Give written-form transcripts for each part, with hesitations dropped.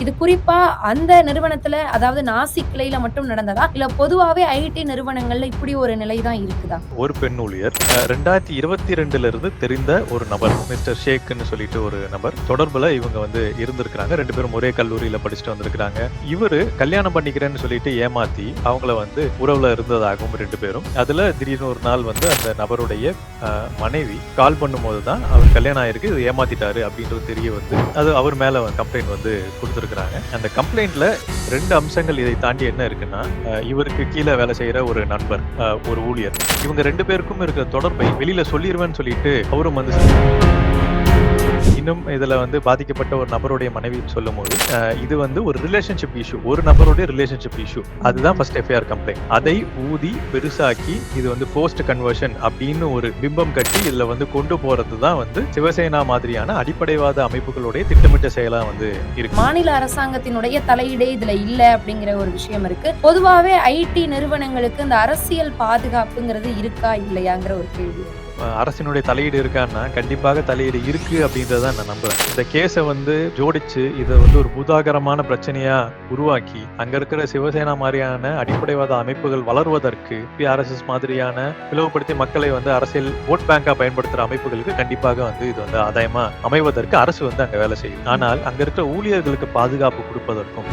இது குறிப்பா அந்த நிறுவனத்துல, அதாவது நாசிக் கிளையில மட்டும் நடந்ததா? இல்ல பொதுவாவே ஐடி நிறுவனங்கள்ல இப்படி ஒரு நிலை தான் இருக்குதா? ஒரு பெண் ஊழியர் 2022ல இருந்து தெரிந்த ஒரு நபர் மிஸ்டர் ஷேக்ன்னு சொல்லிட்டு ஒரு நபர் தொடர்புல இவங்க இருந்திருக்கிறாங்க. 2 பேரும் ஒரே கல்லூரியில படிச்சுட்டு வந்திருக்கிறாங்க. இவரு கல்யாணம் பண்ணிக்கிறேன்னு சொல்லிட்டு ஏமாத்தி அவங்கள உறவுல இருந்ததாகவும் 2 பேரும். அதுல திடீர்னு ஒரு நாள் அந்த நபருடைய மனைவி கால் பண்ணும்போது தான் அவர் கல்யாணம் ஆயிருக்கு, இது ஏமாத்திட்டாரு அப்படின்றது தெரிய அது அவர் மேல கம்ப்ளைண்ட் கொடுத்திருக்கிறாங்க. அந்த கம்ப்ளைண்ட்ல 2 அம்சங்கள் இதை தாண்டி என்ன இருக்குன்னா, இவருக்கு கீழே வேலை செய்யற ஒரு நண்பர், ஒரு ஊழியர், இவங்க 2 பேருக்கும் இருக்கிற தொடர்பை வெளியில சொல்லிருவேன்னு சொல்லிட்டு அவரும் இன்னும் இதுல பாதிக்கப்பட்ட ஒரு நபருடைய மனைவின்னு சொல்லும்போது இது ஒரு ரிலேஷன்ஷிப் இஷ்யூ, ஒரு நபருடைய ரிலேஷன்ஷிப் இஷ்யூ. அதுதான் ஃபர்ஸ்ட் எஃப்ஐஆர் கம்ப்ளைண்ட். அதை ஊதி பெருசாக்கி இது ஃபோர்ஸ்ட் கன்வர்ஷன் அப்படின்னு ஒரு பிம்பம் கட்டி இதுல கொண்டு போறது தான் சிவசேனா மாதிரியான அடிப்படைவாத அமைப்புகளுடைய திட்டமிட்ட செயலா இருக்கு. மாநில அரசாங்கத்தினுடைய தலையீடே இதுல இல்ல அப்படிங்கிற ஒரு விஷயம் இருக்கு. பொதுவாவே ஐடி நிறுவனங்களுக்கு இந்த அரசியல் பாதுகாப்புங்கிறது இருக்கா இல்லையாங்கிற ஒரு கேள்வி. அரசினுடைய தலையீடு இருக்கான்னா கண்டிப்பாக தலையீடு இருக்கு அப்படின்றத நான் நம்புறேன். இந்த கேஸை ஜோடிச்சு இதை ஒரு பூதாகரமான பிரச்சனையா உருவாக்கி அங்க இருக்கிற சிவசேனா மாதிரியான அடிப்படைவாத அமைப்புகள் வளர்வதற்கு ஆர்எஸ்எஸ் மாதிரியான பிளவுபடுத்தி மக்களை அரசியல் ஓட் பேங்கா பயன்படுத்துற அமைப்புகளுக்கு கண்டிப்பாக இது ஆதாயமா அமைவதற்கு அரசு அங்க வேலை செய்யும். ஆனால் அங்க இருக்கிற ஊழியர்களுக்கு பாதுகாப்பு கொடுப்பதற்கும்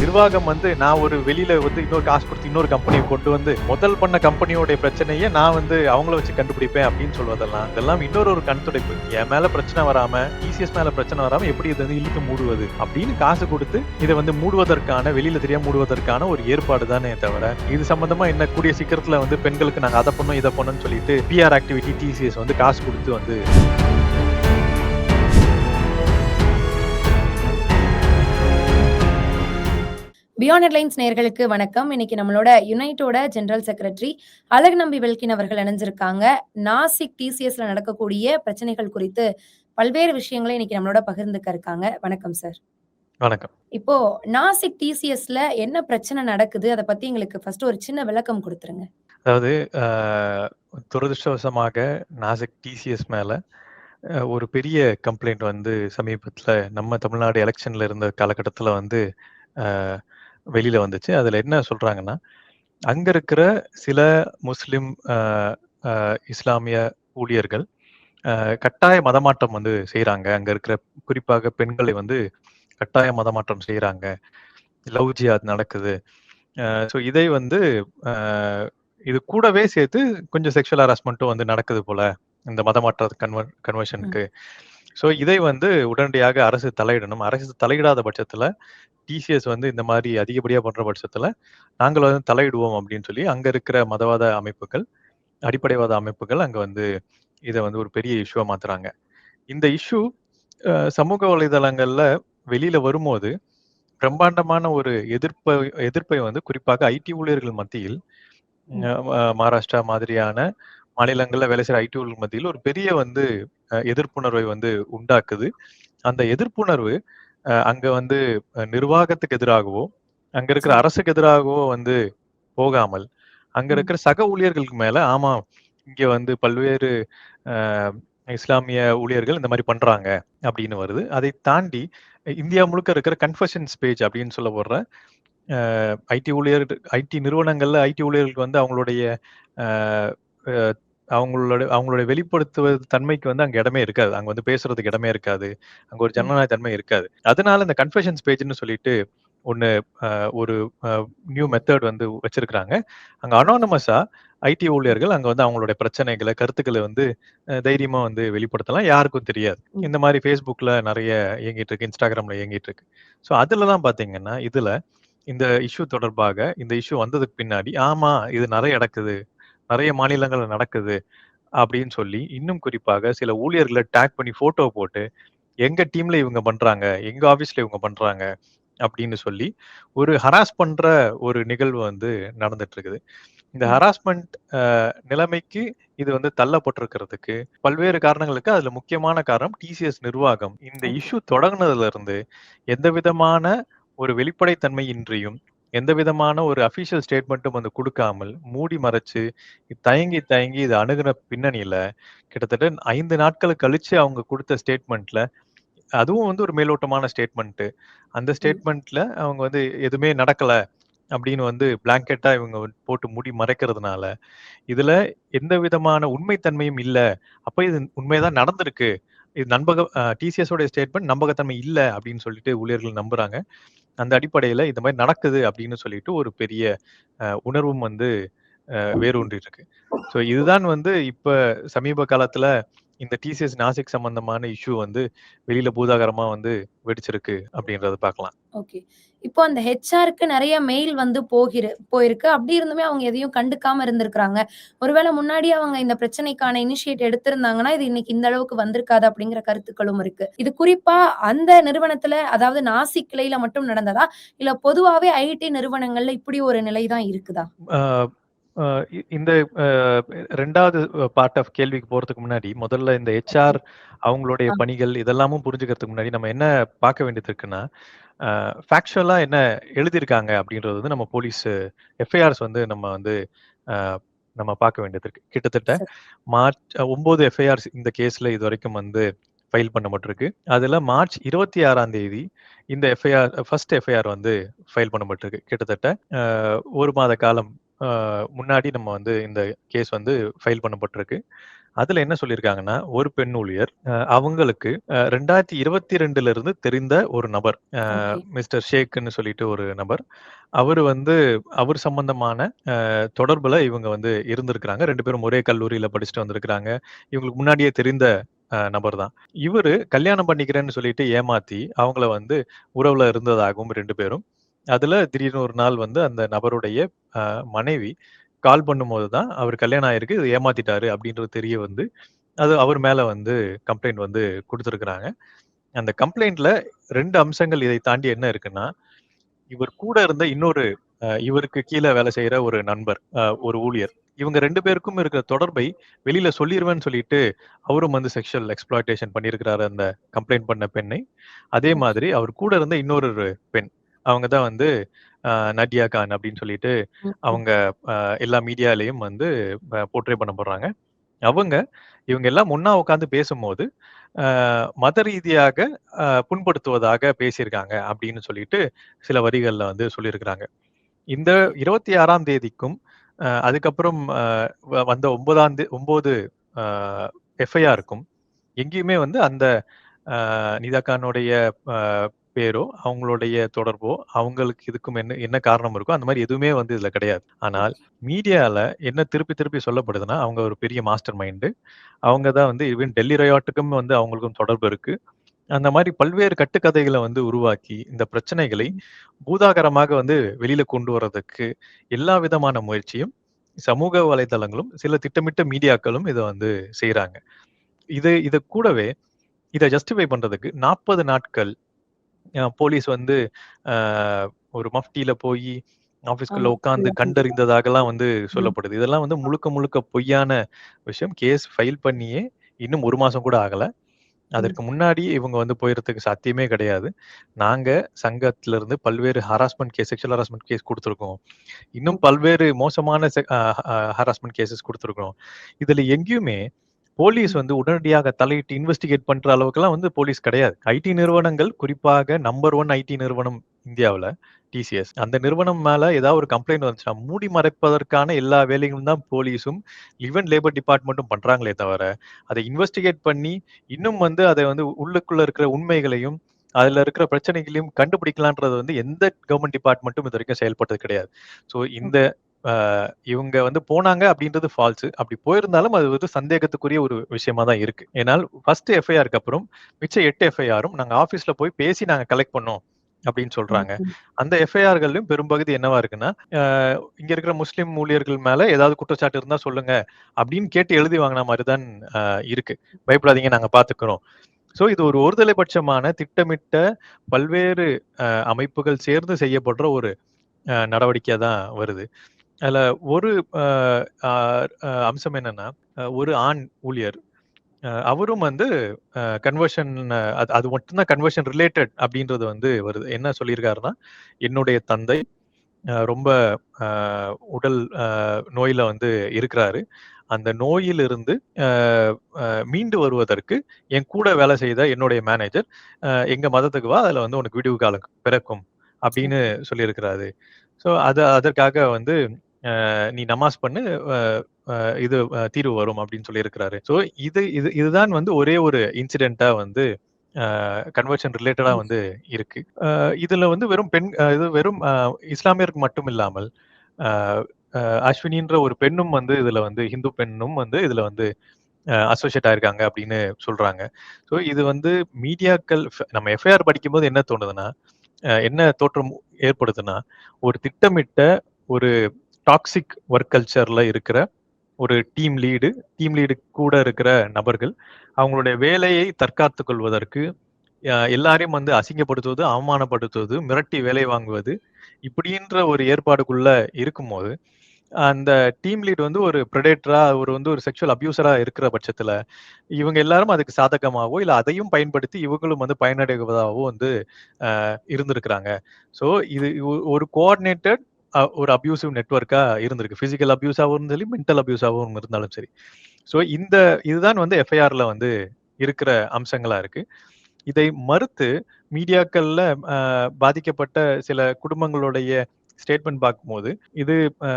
நிர்வாகம் நான் ஒரு வெளியில இன்னொரு காசு கொடுத்து இன்னொரு கம்பெனியை கொண்டு முதல் பண்ண கம்பெனியோட பிரச்சனையை நான் அவங்கள வச்சு கண்டுபிடிப்பேன் அப்படின்னு சொல்வதெல்லாம் இதெல்லாம் இன்னொரு கண் துடைப்பு. என் மேல பிரச்சனை வராம, டிசிஎஸ் மேல பிரச்சனை வராம எப்படி இதை இழுத்து மூடுவது அப்படின்னு காசு கொடுத்து இதை மூடுவதற்கான, வெளியில தெரியாம மூடுவதற்கான ஒரு ஏற்பாடு தானே தவிர இது சம்பந்தமா என்ன கூடிய சீக்கிரத்துல பெண்களுக்கு நாங்க அதை பண்ணோம் இதை பண்ணோம்னு சொல்லிட்டு பிஆர் ஆக்டிவிட்டி டிசிஎஸ் காசு கொடுத்து பியாண்ட் ஹெட்லைன்ஸ் நேயர்களுக்கு வணக்கம். இன்னைக்கு நம்மளோட யுனைட்டோட ஜெனரல் செக்ரட்டரி அழகுநம்பி வெல்கின் அவர்கள் இணைஞ்சிருக்காங்க. நாசிக் டிசிஎஸ்ல நடக்கக்கூடிய பிரச்சனைகள் குறித்து பல்வேறு விஷயங்களை இன்னைக்கு நம்மளோட பகிர்ந்துக்க இருக்காங்க. வணக்கம் சார். வணக்கம். இப்போ நாசிக் டிசிஎஸ்ல என்ன பிரச்சனை நடக்குது, அதை பத்தி எங்களுக்கு ஃபர்ஸ்ட் ஒரு சின்ன விளக்கம் கொடுத்துருங்க. அதாவது துரதிருஷ்டவசமாக நாசிக் டிசிஎஸ் மேல ஒரு பெரிய கம்ப்ளைண்ட் சமீபத்துல நம்ம தமிழ்நாடு எலெக்ஷன்ல இருந்த காலகட்டத்துல வெளியில வந்துச்சு. அதுல என்ன சொல்றாங்கன்னா, அங்க இருக்கிற சில முஸ்லிம் இஸ்லாமிய ஊழியர்கள் கட்டாய மதமாற்றம் செய்யறாங்க. அங்க இருக்கிற குறிப்பாக பெண்களை கட்டாய மதமாற்றம் செய்யறாங்க. லவ் ஜிஹாத் நடக்குது. ஸோ இதை இது கூடவே சேர்த்து கொஞ்சம் செக்ஷுவல் ஹராஸ்மெண்ட்டும் நடக்குது போல இந்த மதமாற்ற கன்வர்ஷனுக்கு. ஸோ இதை உடனடியாக அரசு தலையிடணும். அரசு தலையிடாத பட்சத்துல டிசிஎஸ் இந்த மாதிரி அதிகப்படியா பண்ற பட்சத்துல நாங்கள் தலையிடுவோம் அப்படின்னு சொல்லி அங்க இருக்கிற மதவாத அமைப்புகள், அடிப்படைவாத அமைப்புகள் அங்க இதை ஒரு பெரிய இஷ்யூவா மாத்துறாங்க. இந்த இஷ்யூ சமூக வலைதளங்கள்ல வெளியில வரும்போது பிரம்மாண்டமான ஒரு எதிர்ப்பை குறிப்பாக ஐடி ஊழியர்கள் மத்தியில், மகாராஷ்டிரா மாதிரியான மாநிலங்கள்ல வேலை செய்யற ஐடி ஊழியர்கள் மத்தியில் ஒரு பெரிய எதிர்ப்புணர்வை உண்டாக்குது. அந்த எதிர்ப்புணர்வு அங்க நிர்வாகத்துக்கு எதிராகவோ, அங்க இருக்கிற அரசுக்கு எதிராகவோ போகாமல், அங்க இருக்கிற சக ஊழியர்களுக்கு மேல, ஆமா இங்க பல்வேறு இஸ்லாமிய ஊழியர்கள் இந்த மாதிரி பண்றாங்க அப்படின்னு வருது. அதை தாண்டி இந்தியா முழுக்க இருக்கிற கன்ஃபஷன்ஸ் பேஜ் அப்படின்னு சொல்லப்படுற ஐடி நிறுவனங்கள்ல ஐடி ஊழியர்களுக்கு அவங்களுடைய அவங்களுடைய வெளிப்படுத்துவது தன்மைக்கு அங்க இடமே இருக்காது. அங்க பேசுறதுக்கு இடமே இருக்காது. அங்க ஒரு ஜனநாயக தன்மை இருக்காது. அதனால இந்த கன்ஃபஷன்ஸ் பேஜ்னு சொல்லிட்டு ஒண்ணு ஒரு நியூ மெத்தட் வச்சிருக்கிறாங்க. அங்க அனானிமஸா ஐடி ஊழியர்கள் அங்க அவங்களுடைய பிரச்சனைகளை, கருத்துக்களை தைரியமா வெளிப்படுத்தலாம். யாருக்கும் தெரியாது. இந்த மாதிரி Facebookல நிறைய இயங்கிட்டு இருக்கு, Instagramல இயங்கிட்டு இருக்கு. ஸோ அதுலதான் பாத்தீங்கன்னா இதுல இந்த இஷ்யூ தொடர்பாக இந்த இஷ்யூ வந்ததுக்கு பின்னாடி, ஆமா இது நிறைய நடக்குது, நிறைய மாநிலங்கள்ல நடக்குது அப்படின்னு சொல்லி, இன்னும் குறிப்பாக சில ஊழியர்களை டேக் பண்ணி போட்டோ போட்டு எங்க டீம்ல இவங்க பண்றாங்க, எங்க ஆபீஸ்ல இவங்க பண்றாங்க அப்படின்னு சொல்லி ஒரு ஹராஸ் பண்ற ஒரு நிகழ்வு நடந்துட்டு இருக்குது. இந்த ஹராஸ்மெண்ட் நிலைமைக்கு இது தள்ளப்பட்டிருக்கிறதுக்கு பல்வேறு காரணங்களுக்கு அதுல முக்கியமான காரணம் டிசிஎஸ் நிர்வாகம் இந்த இஷ்யூ தொடங்குனதுல இருந்து எந்த விதமான ஒரு வெளிப்படைத்தன்மையின்றியும், எந்த விதமான ஒரு அபிஷியல் ஸ்டேட்மெண்ட்டும் கொடுக்காமல் மூடி மறைச்சு தயங்கி தயங்கி இது அணுகுன பின்னணியில கிட்டத்தட்ட 5 நாட்கள் கழிச்சு அவங்க கொடுத்த ஸ்டேட்மெண்ட்ல அதுவும் வந்து ஒரு மேலோட்டமான ஸ்டேட்மெண்ட். அந்த ம். ஸ்டேட்மெண்ட்ல அவங்க வந்து எதுவுமே நடக்கல அப்படின்னு வந்து பிளாங்கெட்டா இவங்க போட்டு மூடி மறைக்கிறதுனால, இதுல எந்த விதமான உண்மைத்தன்மையும் இல்ல. அப்ப இது உண்மைதான் நடந்திருக்கு. இது டிசிஎஸ் உடைய ஸ்டேட்மெண்ட் நம்பகத்தன்மை இல்ல அப்படின்னு சொல்லிட்டு ஊழியர்கள் நம்புறாங்க. அந்த அடிப்படையில இந்த மாரி நடக்குது அப்படின்னு சொல்லிட்டு ஒரு பெரிய உணர்வும் வந்து வேரூன்றி இருக்கு. ஸோ இதுதான் வந்து இப்ப சமீப காலத்துல இந்த டிசிஎஸ் நாசிக் சம்பந்தமான இஷ்யூ வந்து வெளியில பூதாகரமா வந்து வெடிச்சிருக்கு அப்படின்றத பார்க்கலாம். ஓகே. இப்போ அந்த ஹெச்ஆர்‌க்கு நெறைய மெயில் வந்து போயிருக்கு. அப்படி இருந்துமே அவங்க எதையும் கண்டுக்காம இருந்திருக்கிறாங்க. ஒருவேள முன்னாடியே அவங்க இந்த பிரச்சனைக்கான இனிஷியேட் எடுத்திருந்தாங்கன்னா, இது இன்னைக்கு இந்த அளவுக்கு வந்திருக்காது அப்படிங்கிற கருத்துக்களும் இருக்கு. இது குறிப்பா அந்த நிறுவனத்துல, அதாவது நாசிக் கிளையில மட்டும் நடந்ததா? இல்ல பொதுவாவே ஐடி நிறுவனங்கள்ல இப்படி ஒரு நிலை தான் இருக்குதா? ஆ அ இந்த அ 2வது பார்ட் ஆஃப் கேள்விக்கு போறதுக்கு முன்னாடி, முதல்ல இந்த ஓகே. ஹெச்ஆர் அவங்களுடைய ஆ. பணிகள் இதெல்லாமும் புரிஞ்சுக்கிறதுக்கு முன்னாடி நம்ம என்ன பார்க்க வேண்டியது இருக்குன்னா, ஃபேக்சுவலா என்ன எழுதியிருக்காங்க அப்படின்றது வந்து நம்ம போலீஸ் எஃப்ஐஆர்ஸ் வந்து நம்ம வந்து அ நம்ம பார்க்க வேண்டியது இருக்கு. கிட்டத்தட்ட சரி. மார்ச் 9 எஃப்ஐஆர்ஸ் இந்த கேஸ்ல இதுவரைக்கும் வந்து ஃபைல் பண்ணப்பட்டிருக்கு. அதுல மார்ச் 26ஆம் தேதி இந்த ஃபர்ஸ்ட் எஃப்ஐஆர் வந்து ஃபைல் பண்ணப்பட்டிருக்கு. கிட்டத்தட்ட 1 மாத காலம் அ முன்னாடி நம்ம வந்து இந்த கேஸ் வந்து ஃபைல் பண்ணப்பட்டிருக்கு. அதுல என்ன சொல்லியிருக்காங்கன்னா, ஒரு பெண் ஊழியர் அவங்களுக்கு 2022ல இருந்து தெரிந்த ஒரு நபர், ஓகே. மிஸ்டர் ஷேக்ன்னு சொல்லிட்டு ஒரு நபர். அவரு வந்து அவர் சம்பந்தமான தொடர்புல இவங்க வந்து இருந்திருக்கிறாங்க. 2 பேரும் ஒரே கல்லூரியில படிச்சுட்டு வந்திருக்கிறாங்க. இவங்களுக்கு முன்னாடியே தெரிந்த நபர் தான். இவரு கல்யாணம் பண்ணிக்கிறேன்னு சொல்லிட்டு ஏமாத்தி, அவங்கள வந்து உறவுல இருந்ததாகவும் 2 பேரும். அதுல திடீர்னு ஒரு நாள் வந்து அந்த நபருடைய மனைவி கால் பண்ணும்போது தான், அவரு கல்யாணம் ஆயிருக்கு. இத ஏமாத்திட்டாரு அப்படின்றது தெரிய வந்து, அது அவர் மேல வந்து கம்ப்ளைண்ட் வந்து குடுத்திருக்கிறாங்க. அந்த கம்ப்ளைண்ட்ல 2 அம்சங்கள் இதை தாண்டி என்ன இருக்குன்னா, இவர் கூட இருந்த இன்னொரு இவருக்கு கீழ வேலை செய்ற ஒரு நண்பர், ஒரு ஊழியர். இவங்க 2 பேருக்கும் இருக்கிற தொடர்பை வெளியில சொல்லிருவேன்னு சொல்லிட்டு, அவரும் வந்து செக்சுவல் எக்ஸ்ப்ளாய்டேஷன் பண்ணியிருக்கிறாரு அந்த கம்ப்ளைண்ட் பண்ண பெண்ணை. அதே ஓகே. மாதிரி அவர் கூட இருந்த இன்னொரு பெண். அவங்க தான் வந்து நடியா கான் அப்படின்னு சொல்லிட்டு, ம், ம். அவங்க எல்லா மீடியாலயும் வந்து போர்ட்ரே பண்ணப்படுறாங்க. அவங்க இவங்க எல்லாம் ஒண்ணா உட்கார்ந்து பேசும்போது, அ மத ரீதியாக புண்படுத்துவதாக பேசியிருக்காங்க அப்படின்னு சொல்லிட்டு, சில வரிகள்ல வந்து சொல்லியிருக்கிறாங்க. இந்த ஓகே. 26ஆம் தேதிக்கும், அதுக்கப்புறம் வந்த 9 அ எஃப்ஐஆருக்கும் எங்கேயுமே வந்து அந்த நிதா கானுடைய அ பேரோ, அவங்களுடைய தொடர்போ, அவங்களுக்கு இதுக்கும் என்ன என்ன காரணம் இருக்கோ, அந்த மாரி எதுவுமே வந்து இதுல கிடையாது. ஆனால் ஓகே. மீடியால என்ன திருப்பி திருப்பி சொல்லப்படுதுன்னா, அவங்க ஒரு பெரிய மாஸ்டர் மைண்ட். அவங்க தான் வந்து ஈவன் டெல்லி ரியாட்டுக்கும் வந்து அவங்களுக்கும் தொடர்பு இருக்கு. அந்த மாரி பல்வேறு கட்டுக்கதைகள வந்து உருவாக்கி, இந்த பிரச்சனைகளை ம். பூதாகரமாக வந்து வெளியில கொண்டு வரதுக்கு எல்லா விதமான முயற்சியும் சமூக வலைதளங்களும், சில திட்டமிட்ட மீடியாக்களும் இத வந்து செய்றாங்க. இது கூடவே இத ஜஸ்டிஃபை பண்றதுக்கு 40 நாட்கள் போலீஸ் வந்து அ ஒரு மஃப்டில போயி ஆஃபீஸ்க்குள்ள ஆமா. உட்கார்ந்து ஃபுல்லா கண்டிப்பா. கண்டறிந்ததாகலாம் வந்து ம். சொல்லப்படுது. இதெல்லாம் வந்து முழுக்க முழுக்க பொய்யான விஷயம். கேஸ் ஃபைல் பண்ணியே இன்னும் 1 மாசம் கூட ஆகல. ம். அதற்கு முன்னாடி இவங்க வந்து போயறதுக்கு சாத்தியமே கிடையாது. நாங்க சங்கத்திலிருந்து பல்வேறு செக்சுவல் ஹராஸ்மென்ட் கேஸ் குடுத்துருக்கோம். இன்னும் ஓகே. பல்வேறு மோசமான செ அ அ ஹராஸ்மென்ட் கேஸஸ் குடுத்துருக்கிறோம். இதுல எங்கேயுமே போலீஸ் ம். வந்து உடனடியாக தலையிட்டு இன்வெஸ்டிகேட் பண்ற அளவுக்குலாம் வந்து போலீஸ் கிடையாது. ஐடி நிறுவனங்கள் குறிப்பாக நம்பர் 1 ஐடி நிறுவனம் இந்தியாவுல டிசிஎஸ். அந்த நிறுவனம் மேல ஏதாவது ஒரு கம்ப்ளைண்ட் வந்துச்சுன்னா, மூடி மறைப்பதற்கான எல்லா வேலைகளும் தான் போலீஸும், ஈவன் லேபர் டிபார்ட்மென்ட்டும் பண்றாங்களே தவிர, அத இன்வெஸ்டிகேட் பண்ணி, இன்னும் வந்து அத வந்து உள்ளுக்குள்ள இருக்கிற உண்மைகளையும், அதுல இருக்கிற பிரச்சனைகளையும் கண்டுபிடிக்கலான்றது வந்து எந்த கவர்ன்மென்ட் டிபார்ட்மென்ட்டும் இதுவரைக்கும் செயல்பட்டது கிடையாது. ஸோ இந்த ஓகே. அ இவங்க வந்து போனாங்க அப்படின்றது ஃபால்ஸ். அப்படி போயிருந்தாலும் அது வந்து சந்தேகத்துக்குரிய ஒரு விஷயமா தான் இருக்கு. ஏனால் ஃபர்ஸ்ட் எஃப்ஐஆருக்கு அப்புறம் மிச்ச 8 எஃப்ஐஆரும் நாங்க ஆஃபீஸ்ல போய் பேசி நாங்க கலெக்ட் பண்ணோம் அப்படின்னு ம். சொல்றாங்க. ம். அந்த எஃப்ஐஆர்கள்லயும் பெரும்பகுதி என்னவா இருக்குன்னா, அ இங்க இருக்கிற முஸ்லிம் ஊழியர்கள் மேல ஏதாவது குற்றச்சாட்டு இருந்தா சொல்லுங்க அப்படின்னு கேட்டு எழுதி வாங்குன மாரி தான் அ இருக்கு. பயப்படாதீங்க நாங்க பார்த்துக்கிறோம். ஸோ இது ஒரு ஒருதலைபட்சமான திட்டமிட்ட பல்வேறு அமைப்புகள் சேர்ந்து செய்யப்படுற ஒரு நடவடிக்கையா தான் வருது. அதுல ஒரு அ அ அம்சம் என்னன்னா, ஒரு ஆண் ஊழியர் அவரும் வந்து கன்வர்ஷன் அது அது மட்டும் தான் கன்வர்ஷன் ரிலேட்டட் அப்படின்றது வந்து வருது. என்ன சொல்லியிருக்காருன்னா, என்னுடைய தந்தை ரொம்ப அ உடல் நோயில வந்து இருக்கிறாரு. அந்த நோயிலிருந்து மீண்டு வருவதற்கு என் கூட வேலை செய்த என்னுடைய மேனேஜர் எங்க மதத்துக்கு வா, அதுல வந்து உனக்கு விடிவு காலம் பிறக்கும் அப்படின்னு சொல்லியிருக்கிறாரு. ஸோ அதற்காக வந்து நீ நமாஸ் பண்ணு, இது தீர்வு வரும் அப்படின்னு சொல்லியிருக்கிறாரு. ஸோ இதுதான் வந்து ஒரே ஒரு இன்சிடென்ட்டா வந்து கன்வர்ஷன் ரிலேட்டடா வந்து இருக்கு. இதுல வந்து வெறும் இது வெறும் இஸ்லாமியருக்கு மட்டும் இல்லாமல் அஸ்வினின்ற ஒரு பெண்ணும் வந்து இதுல வந்து ஹிந்து பெண்ணும் வந்து இதுல வந்து அசோசியேட் ஆயிருக்காங்க அப்படின்னு சொல்றாங்க. ஸோ இது வந்து மீடியாக்கள் நம்ம எஃப்ஐஆர் படிக்கும்போது என்ன தோணுதுன்னா, என்ன தோற்றம் ஏற்படுதுன்னா, ஒரு திட்டமிட்ட ஒரு டாக்ஸிக் ஒர்க் கல்ச்சர்ல இருக்கிற ஒரு டீம் லீடு கூட இருக்கிற நபர்கள் அவங்களுடைய வேலையை தற்காத்துக் கொள்வதற்கு எல்லாரையும் வந்து அசிங்கப்படுத்துவது, அவமானப்படுத்துவது, மிரட்டி வேலை வாங்குவது இப்படின்ற ஒரு ஏற்பாடுக்குள்ள இருக்கும்போது, அந்த டீம் லீட் வந்து ஒரு பிரெடேட்டரா ஒரு செக்சுவல் அபியூசரா இருக்கிற பட்சத்துல, இவங்க எல்லாரும் அதுக்கு சாதகமாவோ, இல்ல அதையும் பயன்படுத்தி இவங்களும் வந்து பயனடைவதாவோ வந்து இருந்திருக்கிறாங்க. ஸோ இது ஒரு கோஆர்டினேட்டட் ஒரு அபியூசிவ் நெட்வொர்க்கா இருந்திருக்கு. பிசிக்கல் அபியூஸாவும் சரி, மென்டல் அபியூஸாவும் இருந்தாலும் சரி. ஸோ இதுதான் வந்து எஃப்ஐஆர்ல வந்து இருக்கிற அம்சங்களா இருக்கு. இதை மறுத்து மீடியாக்கள்ல பாதிக்கப்பட்ட சில குடும்பங்களுடைய ஸ்டேட்மெண்ட் பார்க்கும்போது, இது அ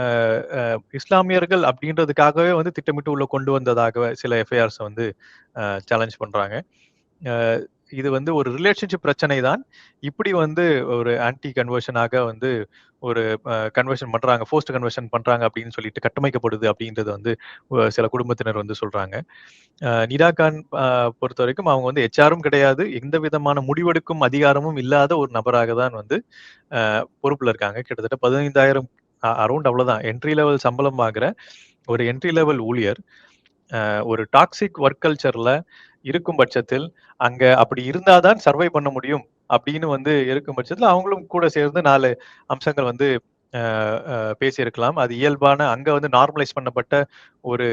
அ இஸ்லாமியர்கள் அப்படின்றதுக்காகவே வந்து திட்டமிட்டு உள்ள கொண்டு வந்ததாக சில எஃப்ஐஆர்ஸ வந்து சேலஞ்ச் பண்றாங்க. அ இது வந்து ஒரு ரிலேஷன்ஷிப் பிரச்சனை தான். இப்படி வந்து ஒரு ஆன்டி கன்வர்ஷனாக வந்து ஒரு கன்வர்ஷன் பண்றாங்க, ஃபோர்ஸ்ட் கன்வர்ஷன் பண்றாங்க அப்படின்னு சொல்லிட்டு கட்டமைக்கப்படுது அப்படின்றது வந்து சில குடும்பத்தினர் வந்து சொல்றாங்க. நிதா கான் பொறுத்தவரைக்கும் அவங்க வந்து ஹெச்ஆரும் கிடையாது. எந்த விதமான முடிவெடுக்கும் அதிகாரமும் இல்லாத ஒரு நபராக தான் வந்து பொறுப்புல இருக்காங்க. கிட்டத்தட்ட 15,000 அரவுண்ட் அவ்வளவுதான். என்ட்ரி லெவல் சம்பளம் வாங்குற ஒரு என்ட்ரி லெவல் ஊழியர் ஒரு டாக்ஸிக் ஒர்க் கல்ச்சர்ல இருக்கும் பட்சத்தில், அங்க அப்படி இருந்தா தான் சர்வை பண்ண முடியும் அப்படின்னு வந்து இருக்கும் பட்சத்துல, அவங்களும் கூட சேர்ந்து 4 அம்சங்கள் வந்து அ அ பேசியிருக்கலாம். அது இயல்பான அங்க வந்து நார்மலைஸ் பண்ணப்பட்ட ஒரு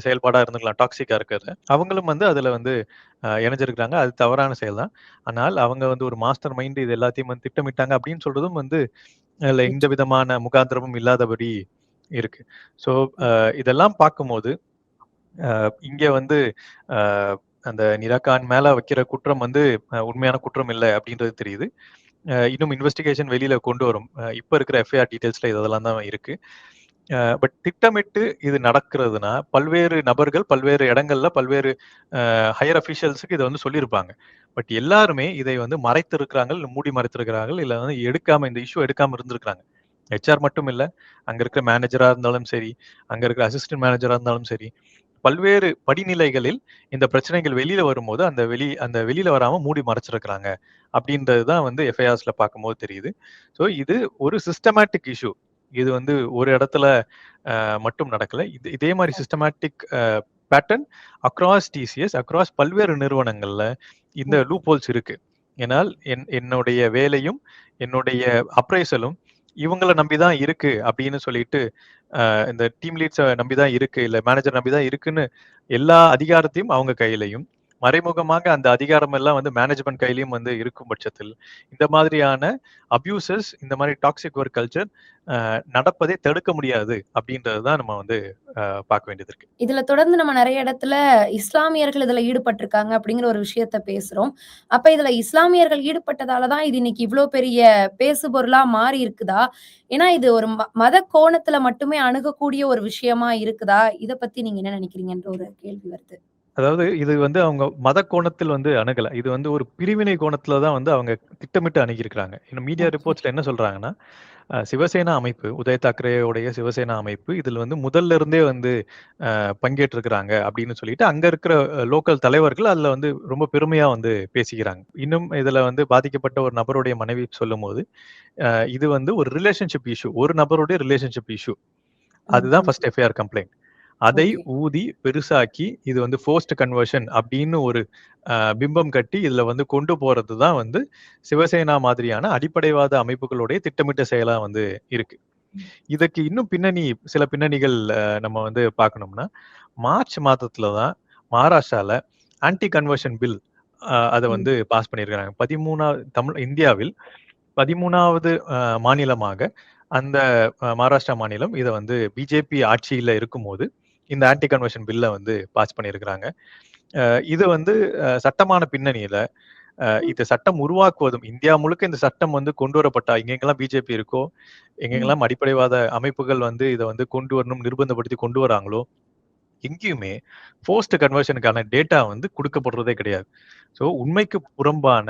செயல்பாடா இருந்துக்கலாம், டாக்ஸிக்கா இருக்கிறது. அவங்களும் வந்து அதுல வந்து இணைஞ்சிருக்கிறாங்க. அது தவறான செயல் தான். ஆனால் அவங்க வந்து ஒரு மாஸ்டர் மைண்ட் இது எல்லாத்தையும் வந்து திட்டமிட்டாங்க அப்படின்னு சொல்றதும் வந்து அதுல எந்த விதமான முகாந்திரமும் இல்லாதபடி இருக்கு. ஸோ இதெல்லாம் பார்க்கும்போது, இங்க வந்து அ அந்த நிரா கான் மேல வைக்கிற குற்றம் வந்து உண்மையான குற்றம் இல்ல அப்படின்றது தெரியுது. இன்னும் இன்வெஸ்டிகேஷன் வெளியில கொண்டு வரும். இப்ப இருக்கிற எஃப்ஐஆர் டீட்டெயில்ஸ்ல இதெல்லாம் தான் இருக்கு. பட் திட்டமிட்டு இது நடக்கிறதுனா, பல்வேறு நபர்கள், பல்வேறு இடங்கள்ல, பல்வேறு ஹையர் அஃபிஷியல்ஸ்க்கு இத வந்து சொல்லியிருப்பாங்க. பட் எல்லாருமே இதை வந்து மறைத்திருக்கிறார்கள், மூடி மறைத்திருக்கிறார்கள். இல்ல வந்து எடுக்காம இந்த இஷ்யூ எடுக்காம இருந்திருக்கிறாங்க. ஹெச்ஆர் மட்டும் இல்ல, அங்க இருக்கிற மேனேஜரா இருந்தாலும் சரி, அங்க இருக்கிற அசிஸ்டன்ட் மேனேஜரா இருந்தாலும் சரி, பல்வேறு படிநிலைகளில் இந்த பிரச்சனைகள் வெளியில வரும்போது, அந்த வெளியில வராம மூடி மறைச்சிருக்கிறாங்க. அப்படின்றது தான் வந்து எஃப்ஐஆர்ஸ்ல பார்க்கும்போது தெரியுது. ஸோ இது ஒரு சிஸ்டமேட்டிக் இஷ்யூ. இது வந்து ஒரு இடத்துல மட்டும் நடக்கல. இதே மாரி systematic pattern across TCS, across பல்வேறு நிறுவனங்கள்ல இந்த லூப் ஹோல்ஸ் இருக்கு. ஏனால் என்னுடைய வேலையும், என்னுடைய அப்ரைசலும் இவங்கள நம்பி தான் இருக்கு அப்படின்னு சொல்லிட்டு, இந்த டீம் லீட்ஸ நம்பி தான் இருக்கு, இல்ல மேனேஜர் நம்பி தான் இருக்குன்னு எல்லா அதிகாரத்தையும் அவங்க கையிலயும், மறைமுகமாக அந்த அதிகாரம் எல்லாம் வந்து மேனேஜ்மென்ட் கையிலயும் வந்து இருக்கும் பட்சத்தில், இந்த மாதிரியான அபியூசஸ், இந்த மாரி டாக்ஸிக் ஒர்க் கல்ச்சர் நடப்பதை தடுக்க முடியாது அப்படின்றது தான் நம்ம வந்து பார்க்க வேண்டியது இருக்கு. இதுல தொடர்ந்து நம்ம நெறைய இடத்துல இஸ்லாமியர்கள் இதுல ஈடுபட்டிருக்காங்க அப்படிங்கிற ஒரு விஷயத்த பேசுறோம். அப்ப இதுல இஸ்லாமியர்கள் ஈடுபட்டதால தான் இது இன்னைக்கு இவ்ளோ பெரிய பேசுபொருளா மாறி இருக்குதா? ஏன்னா இது ஒரு மத கோணத்துல மட்டுமே அணுகக்கூடிய ஒரு விஷயமா இருக்குதா? இத பத்தி நீங்க என்ன நினைக்கிறீங்கன்ற ஒரு கேள்வி வருது. அதாவது இது வந்து அவங்க மத கோணத்தில் வந்து அணுகல. இது வந்து ஒரு பிரிவினை கோணத்துல தான் வந்து அவங்க திட்டமிட்டு அணுகியிருக்கிறாங்க. இன்னும் மீடியா ஓகே. ரிப்போர்ட்ஸ்ல என்ன சொல்றாங்கன்னா, சிவசேனா அமைப்பு, உதய் தாக்கரேவுடைய சிவசேனா அமைப்பு இதுல வந்து முதல்ல இருந்தே வந்து பங்கேற்றிருக்கிறாங்க அப்படின்னு சொல்லிட்டு, அங்க இருக்கிற லோக்கல் தலைவர்கள் அதுல வந்து ரொம்ப பெருமையா வந்து பேசிக்கிறாங்க. இன்னும் இதுல வந்து பாதிக்கப்பட்ட ஒரு நபருடைய மனைவி சொல்லும்போது, இது வந்து ஒரு ரிலேஷன்ஷிப் இஷ்யூ. ஒரு நபருடைய ரிலேஷன்ஷிப் இஷ்யூ. அதுதான் ஓகே. First FIR complaint. அதை ஓகே. ஊதி பெருசாக்கி, இது வந்து ஃபோர்ஸ்ட் கன்வர்ஷன் அப்படின்னு ஒரு பிம்பம் கட்டி இதுல வந்து கொண்டு போறது தான் வந்து சிவசேனா மாதிரியான அடிப்படைவாத அமைப்புகளுடைய திட்டமிட்ட செயலா வந்து இருக்கு. இதுக்கு இன்னும் சில பின்னணிகள் நம்ம வந்து பார்க்கணும்னா, மார்ச் மாதத்துல தான் மகாராஷ்டிரால ஆன்டி கன்வர்ஷன் பில் அத ம். வந்து பாஸ் பண்ணியிருக்காங்க. 13வது இந்தியாவில் 13வது மாநிலமாக அந்த மகாராஷ்டிரா மாநிலம் இத வந்து பிஜேபி ஆட்சியில இருக்கும்போது, இந்த ஆன்டி கன்வர்ஷன் பில்ல வந்து பாஸ் பண்ணியிருக்கிறாங்க. இது வந்து சட்டமான பின்னணியில இது சட்டம் உருவாக்குவதும் இந்தியா முழுக்க இந்த சட்டம் வந்து கொண்டு வரப்பட்டா எங்கெங்கெல்லாம் பிஜேபி இருக்கோ, எங்கெங்கெல்லாம் அடிப்படைவாத அமைப்புகள் வந்து இத வந்து கொண்டு வரணும் நிர்பந்தப்படுத்தி கொண்டு வராங்களோ, எங்கேயுமே போஸ்ட் கன்வர்ஷனுக்கான டேட்டா வந்து குடுக்கப்படுறதே கிடையாது. ஸோ உண்மைக்கு புறம்பான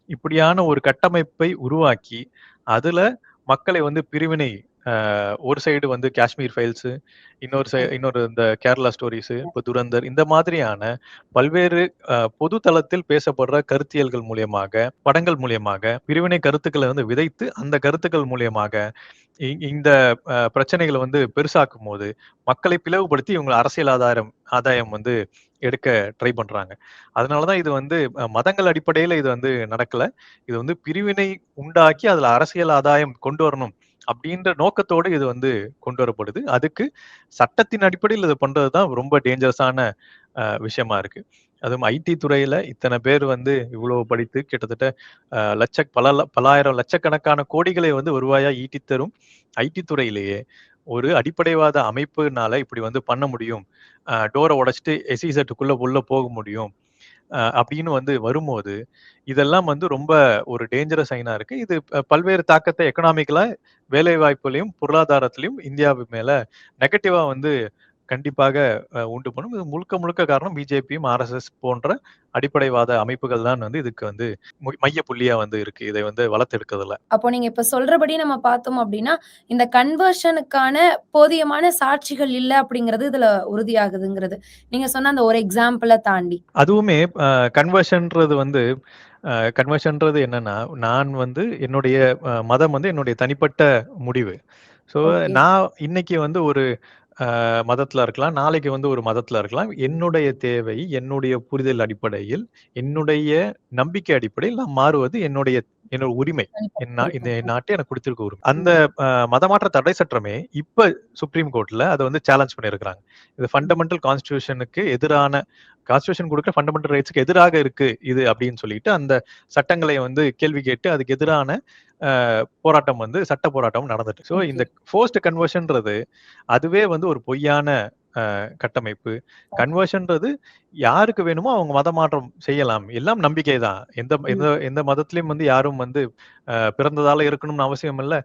இப்படியான ஒரு கட்டமைப்பை உருவாக்கி, அதுல மக்களை வந்து பிரிவினை ஒரு சைடு வந்து காஷ்மீர் ஃபைல்ஸ், இன்னொரு இந்த கேரளா ஸ்டோரீஸ், இப்ப துரந்தர் இந்த மாதிரியான பல்வேறு பொது தளத்தில் பேசப்படுற கருத்தியல்கள் மூலியமாக, படங்கள் மூலியமாக பிரிவினை கருத்துக்களை வந்து விதைத்து, அந்த கருத்துக்கள் மூலியமாக இந்த பிரச்சனைகள வந்து பெருசாக்கும்போது, மக்களை பிளவுபடுத்தி இவங்க அரசியல் ஆதாயம் வந்து எடுக்க ட்ரை பண்றாங்க. அதனால தான் இது வந்து மதங்கள் அடிப்படையில இது வந்து நடக்கல. இது வந்து பிரிவினை உண்டாக்கி அதுல அரசியல் ஆதாயம் கொண்டு வரணும் அப்படின்ற நோக்கத்தோடு இது வந்து கொண்டு வரப்படுது. அதுக்கு சட்டத்தின் அடிப்படையில் இத பண்றது தான் ரொம்ப டேஞ்சரஸான விஷயமா இருக்கு. அதுவும் ஐடி துறையில இத்தன பேர் வந்து இவ்வளவு படித்து கிட்டத்தட்ட பல்லாயிரம் லட்சக்கணக்கான கோடிகளை வந்து வருவாயா ஈட்டித் தரும் ஐடி துறையிலேயே ஒரு அடிப்படைவாத அமைப்புனால இப்படி வந்து பண்ண முடியும். டோர உடைச்சுட்டு எஸ்இசெட்டுக்குள்ள உள்ள போக முடியும். அப்படின்னு வந்து வரும்போது, இதெல்லாம் வந்து ரொம்ப ஒரு டேஞ்சரஸ் சைனா இருக்கு. இது பல்வேறு தாக்கத்த எக்கனாமிக்கலா வேலைவாய்ப்புலயும், பொருளாதாரத்திலயும் இந்தியாவு மேல நெகட்டிவா வந்து கண்டிப்பாக உண்டு பண்ணும். இது முழுக்க முழுக்க காரணம் பிஜேபியும், ஆர்எஸ்எஸ் போன்ற அடிப்படைவாத அமைப்புகள் தான் வந்து இதுக்கு வந்து மைய புள்ளியா வந்து இருக்கு. இதை வந்து வளர்த்தெடுக்கிறதுல. அப்போ நீங்க இப்ப சொல்றபடி நம்ம பார்த்தோம் அப்டின்னா, இந்த கன்வர்ஷனுக்கான போதியமான சாட்சிகள் இல்ல அப்படிங்கிறது இதுல உறுதியாகுதுங்கிறது. நீங்க சொன்ன அந்த ஒரு எக்ஸாம்பிள தாண்டி. அதுவுமே கன்வர்ஷன்றது வந்து கன்வர்ஷன்றது என்னன்னா, நான் வந்து என்னுடைய மதம் வந்து என்னுடைய தனிப்பட்ட முடிவு. So okay. நான் இன்னைக்கு வந்து ஒரு மதத்துல இருக்கலாம். நாளைக்கு வந்து ஒரு மதத்துல இருக்கலாம். என்னுடைய தேவை, என்னுடைய புரிதல் அடிப்படையில், என்னுடைய நம்பிக்கை அடிப்படையில் நான் மாறுவது என்னோட உரிமை. தனிப்பட்ட இந்த விருப்பம். நாட்டு எனக்கு குடுத்திருக்க உரிமை. அந்த மதமாற்ற தடை சட்டமே இப்ப சுப்ரீம் கோர்ட்ல அத வந்து சேலஞ்ச் பண்ணியிருக்கிறாங்க. இது ஃபண்டமெண்டல் கான்ஸ்டிடியூஷனுக்கு எதிரான கான்ஸ்டிடியூஷன் குடுக்குற ஃபண்டமெண்டல் ரைட்ஸ்க்கு எதிராக இருக்கு இது அப்படின்னு சொல்லிட்டு, அந்த சட்டங்களை வந்து கேள்வி கேட்டு அதுக்கு எதிரான போராட்டம் வந்து சட்ட போராட்டம் நடந்துட்டு. So okay. இந்த ஃபோர்ஸ்ட் கன்வர்ஷன்றது அதுவே வந்து ஒரு பொய்யான கட்டமைப்பு. கன்வர்ஷன்றது யாருக்கு வேணுமோ அவங்க மத மாற்றம் செய்யலாம். எல்லாம் நம்பிக்கை தான். எந்த ம். எந்த எந்த மதத்திலயும் வந்து யாரும் வந்து பிறந்ததால இருக்கணும்னு அவசியம் இல்ல.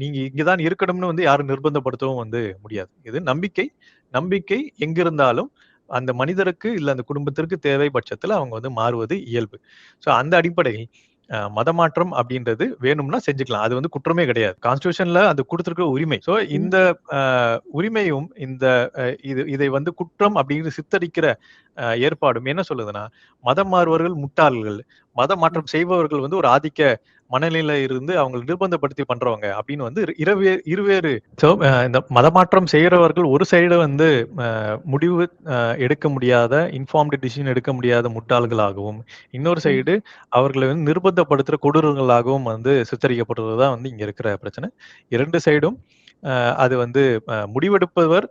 நீங்க இங்க தான் இருக்கணும்னு வந்து யாரும் நிர்பந்தப்படுத்தவும் வந்து முடியாது. இது நம்பிக்கை. நம்பிக்கை எங்கிருந்தாலும் அந்த மனிதருக்கு இல்ல அந்த குடும்பத்திற்கு தேவை பட்சத்துல அவங்க வந்து மாறுவது இயல்பு. ஸோ அந்த அடிப்படையில் மதமாற்றம் அப்படின்றது வேணும்னா செஞ்சுக்கலாம். அது வந்து குற்றமே கிடையாது. கான்ஸ்டிடியூஷன்ல அது குடுத்திருக்கிற உரிமை. ஸோ ம். இந்த உரிமையும் இந்த இதை வந்து குற்றம் அப்படின்னு சித்தரிக்கிற ஏற்பாடும் என்ன சொல்லுதுன்னா, மதம் மாறுவர்கள் முட்டாள்கள். மதம் மாற்றம் செய்பவர்கள் வந்து ஒரு ஆதிக்க மனநிலையில இருந்து அவங்கள நிர்பந்தப்படுத்தி பண்றவங்க அப்படின்னு வந்து இருவேறு ஸோ இந்த மதமாற்றம் செய்றவர்கள் ஒரு சைடு வந்து முடிவு எடுக்க முடியாத, இன்ஃபார்ம்டு டிசிஷன் எடுக்க முடியாத முட்டாள்களாகவும், இன்னொரு ம். சைடு அவர்களை வந்து நிர்பந்தப்படுத்துற கொடூரங்களாகவும் வந்து சித்தரிக்கப்படுறது தான் வந்து இங்க இருக்கிற பிரச்சனை. 2 சைடும் அது வந்து முடிவெடுப்பவர்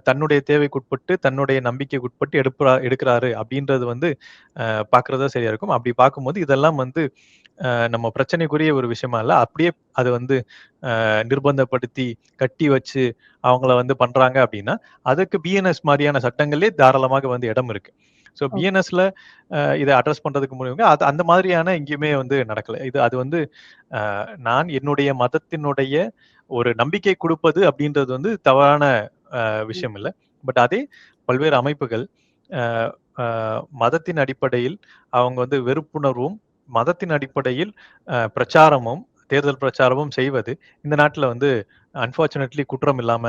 தன்னுடைய தேவைக்குட்பட்டு, தன்னுடைய நம்பிக்கைக்குட்பட்டு எடுக்கிறாரு அப்படின்றது வந்து பார்க்கிறது தான் சரியா இருக்கும். அப்படி பார்க்கும்போது இதெல்லாம் வந்து நம்ம பிரச்சனைக்குரிய ஒரு விஷயமா இல்ல. அப்படியே அது வந்து நிர்பந்தப்படுத்தி, கட்டி வச்சு அவங்கள வந்து பண்றாங்க அப்படின்னா, அதுக்கு பிஎன்எஸ் மாரியான சட்டங்களே தாராளமாக வந்து இடம் இருக்கு. So okay. பிஎன்எஸ்ல இத அட்ரஸ் பண்றதுக்கு முடியுங்க. அந்த மாதிரியான எங்கேயுமே வந்து நடக்கல. அது வந்து நான் என்னுடைய மதத்தினுடைய ஒரு நம்பிக்கை குடுப்பது அப்படின்றது வந்து தவறான ம். விஷயம் இல்ல. பட் அதே பல்வேறு அமைப்புகள் அ அ மதத்தின் அடிப்படையில் அவங்க வந்து வெறுப்புணர்வும், மதத்தின் அடிப்படையில் பிரச்சாரமும், தேர்தல் பிரச்சாரமும் செய்வது இந்த நாட்டுல வந்து அன்பார்ச்சுனேட்லி குற்றம் இல்லாம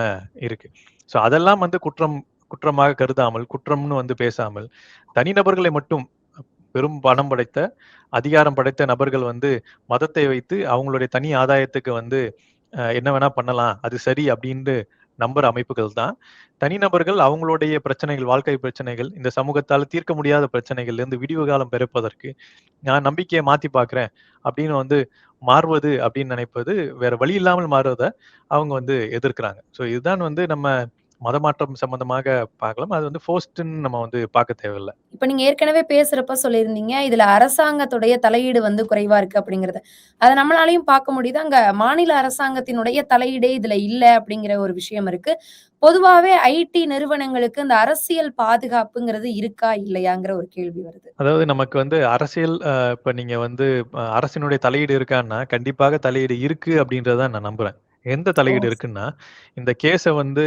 இருக்கு. ஸோ அதெல்லாம் வந்து குற்றமாக கருதாமல், குற்றம்னு வந்து பேசாமல், தனிநபர்களை மட்டும் பெரும் பணம் படைத்த, அதிகாரம் படைத்த நபர்கள் வந்து மதத்தை வைத்து அவங்களுடைய தனி ஆதாயத்துக்கு வந்து என்ன வேணா பண்ணலாம். அது சரி அப்படின்னு நம்புற அமைப்புகள் தான். தனிநபர்கள் அவங்களுடைய பிரச்சனைகள், வாழ்க்கை பிரச்சனைகள், இந்த சமூகத்தால தீர்க்க முடியாத பிரச்சனைகள்ல இருந்து விடிவு காலம் பிறப்பதற்கு, நான் நம்பிக்கைய மாத்தி பார்க்கிறேன் அப்படின்னு வந்து மாறுவது அப்படின்னு நினைப்பது, வேற வழி இல்லாமல் மாறுவத அவங்க வந்து எதிர்க்கிறாங்க. ஸோ இதுதான் வந்து நம்ம மதமாற்றம் சம்பந்தமாக பார்க்கலாம். அது வந்து ஃபோர்ஸ்டுன்னு நம்ம வந்து பார்க்க தேவையில்ல. இப்ப நீங்க ஏற்கனவே பேசுறப்ப சொல்லியிருந்தீங்க, இதுல அரசாங்கத்துடைய தலையீடு வந்து குறைவா இருக்கு அப்படிங்கிறத. அத நம்மளாலயும் பார்க்க முடியுது. அங்க மாநில அரசாங்கத்தினுடைய தலையீடே இதுல இல்ல அப்படிங்கிற ஒரு விஷயம் இருக்கு. பொதுவாவே ஐடி நிறுவனங்களுக்கு இந்த அரசியல் பாதுகாப்புங்கிறது இருக்கா? இல்லையாங்கிற ஒரு கேள்வி வருது. அதாவது நமக்கு வந்து அரசியல் இப்ப நீங்க வந்து அரசினுடைய தலையீடு இருக்கான்னா, கண்டிப்பாக தலையீடு இருக்கு அப்படின்றத நான் நம்புறேன். எந்த ஓ! தலையீடு இருக்குன்னா, இந்த கேஸ வந்து